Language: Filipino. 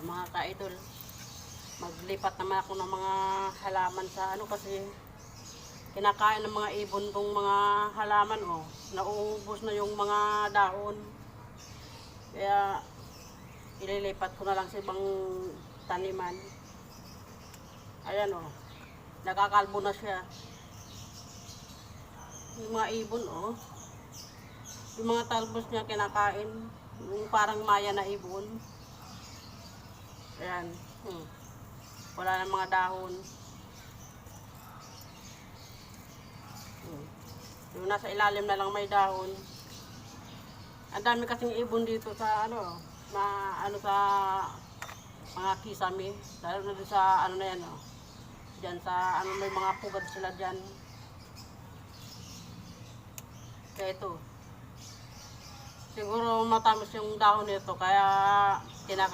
mga ka-idol, maglipat naman ako ng mga halaman sa ano kasi kinakain ng mga ibon tong mga halaman, oh. Nauubos na yung mga dahon. Kaya ililipat ko na lang sa ibang taniman. Ayan, oh. Nakakalbo na siya. Yung mga ibon, oh. Yung mga talbos niya kinakain. Yung parang maya na ibon. Ayan. Wala na mga dahon. Yung nasa ilalim na lang may dahon. Ang dami kasing ibon dito sa ano, sa mga kisame. Lalo na doon sa ano na yan, oh. Diyan sa ano, may mga pugad sila diyan. Kaya ito. Siguro matamis yung dahon nito kaya kinakain.